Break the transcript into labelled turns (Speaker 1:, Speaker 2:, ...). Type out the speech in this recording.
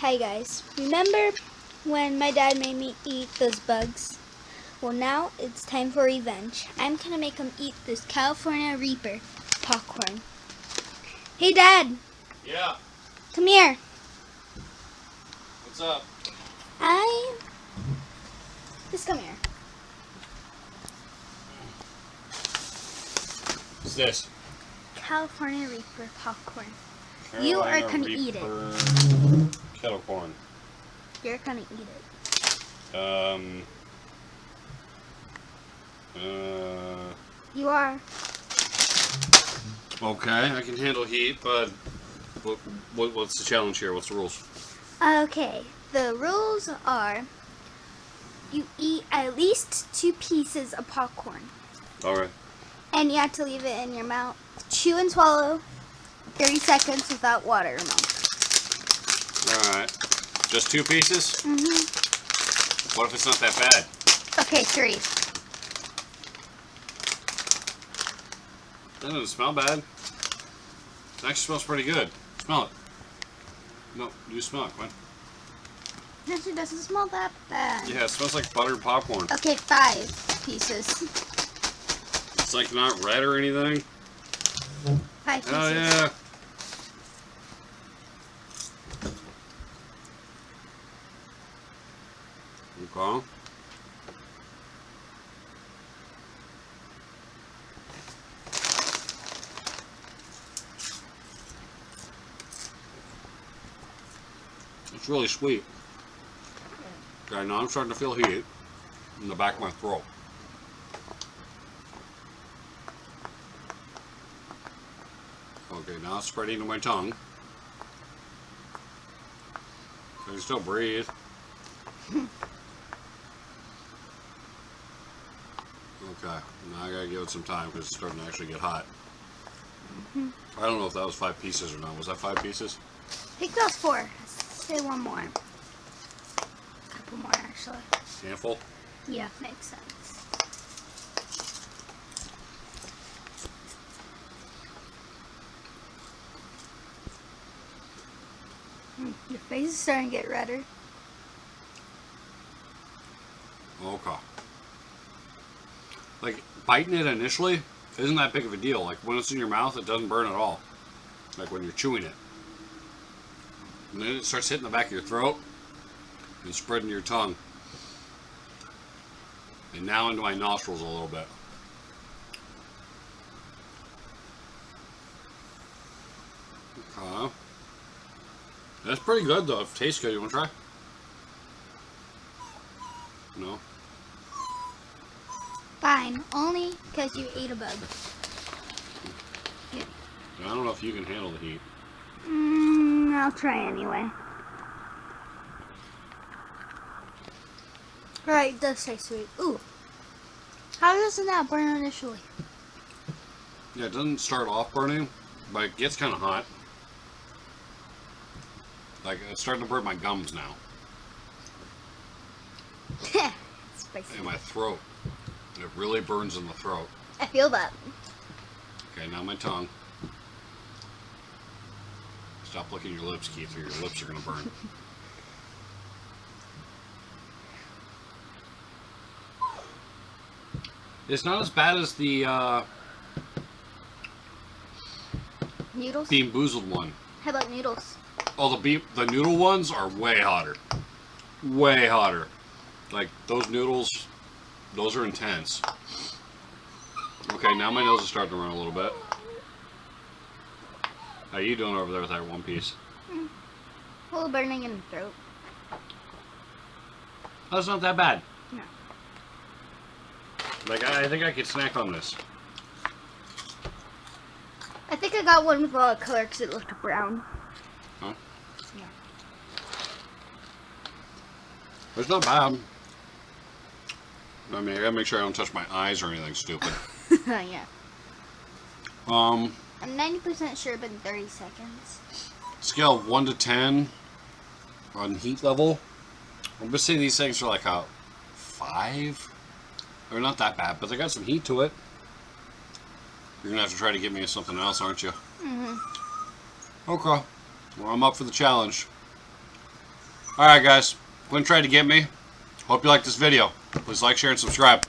Speaker 1: Hi guys, remember when my dad made me eat those bugs? Well, now it's time for revenge. I'm gonna make him eat this California Reaper popcorn. Hey Dad!
Speaker 2: Yeah.
Speaker 1: Come here.
Speaker 2: What's up?
Speaker 1: Just come here.
Speaker 2: What's this?
Speaker 1: California Reaper popcorn.
Speaker 2: Carolina
Speaker 1: You are gonna eat it.
Speaker 2: Kettle corn.
Speaker 1: You're gonna eat it. You are.
Speaker 2: Okay, I can handle heat, but what's the challenge here? What's the rules?
Speaker 1: Okay, the rules are you eat at least 2 pieces of popcorn.
Speaker 2: Alright.
Speaker 1: And you have to leave it in your mouth. Chew and swallow 30 seconds without water or milk.
Speaker 2: Alright. Just 2 pieces?
Speaker 1: Mm-hmm.
Speaker 2: What if it's not that bad?
Speaker 1: Okay, 3.
Speaker 2: That doesn't smell bad. It actually smells pretty good. Smell it. No, you smell it, Quinn.
Speaker 1: It actually doesn't smell that bad.
Speaker 2: Yeah, it smells like buttered popcorn.
Speaker 1: Okay, 5 pieces.
Speaker 2: It's like not red or anything.
Speaker 1: 5 pieces.
Speaker 2: Oh, yeah. Okay. It's really sweet. Okay, now I'm starting to feel heat in the back of my throat. Okay, now it's spreading to my tongue. I can still breathe. Okay, now I gotta give it some time because it's starting to actually get hot. I don't know if that was 5 pieces or not. Was that 5 pieces?
Speaker 1: I think that was 4. Say one more. A couple more, actually.
Speaker 2: Handful?
Speaker 1: Yeah, makes sense. Your face is starting to get redder.
Speaker 2: Okay. Like, biting it initially isn't that big of a deal. Like, when it's in your mouth, it doesn't burn at all. Like, when you're chewing it. And then it starts hitting the back of your throat and spreading your tongue. And now into my nostrils a little bit. Okay. That's pretty good, though. It tastes good. You want to try? No?
Speaker 1: Fine, only because you ate a bug. Yeah.
Speaker 2: I don't know if you can handle the heat.
Speaker 1: I'll try anyway. Alright, it does taste sweet. Ooh. How doesn't that burn initially?
Speaker 2: Yeah, it doesn't start off burning, but it gets kind of hot. Like, it's starting to burn my gums now.
Speaker 1: Spicy.
Speaker 2: And my throat. It really burns in the throat.
Speaker 1: I feel that.
Speaker 2: Okay, now my tongue. Stop licking your lips, Keith, or your lips are going to burn. It's not as bad as the
Speaker 1: Noodles?
Speaker 2: Bean Boozled one.
Speaker 1: How about noodles?
Speaker 2: Oh, the noodle ones are way hotter. Way hotter. Like, those noodles, those are intense. Okay, now my nose is starting to run a little bit. How you doing over there with that one piece?
Speaker 1: A little burning in the throat.
Speaker 2: That's not that bad.
Speaker 1: No.
Speaker 2: Like, I think I could snack on this.
Speaker 1: I think I got one with a lot of color because it looked brown.
Speaker 2: Huh?
Speaker 1: Yeah.
Speaker 2: It's not bad. I mean, I gotta make sure I don't touch my eyes or anything stupid.
Speaker 1: Yeah.
Speaker 2: Um,
Speaker 1: I'm 90% sure it's been 30 seconds.
Speaker 2: scale of 1 to 10 on heat level. I'm gonna say these things are like a 5. They're not that bad, but they got some heat to it. You're gonna have to try to get me something else, aren't you?
Speaker 1: Mm-hmm.
Speaker 2: Okay. Well, I'm up for the challenge. Alright guys, Quinn tried to get me. Hope you like this video. Please like, share, and subscribe.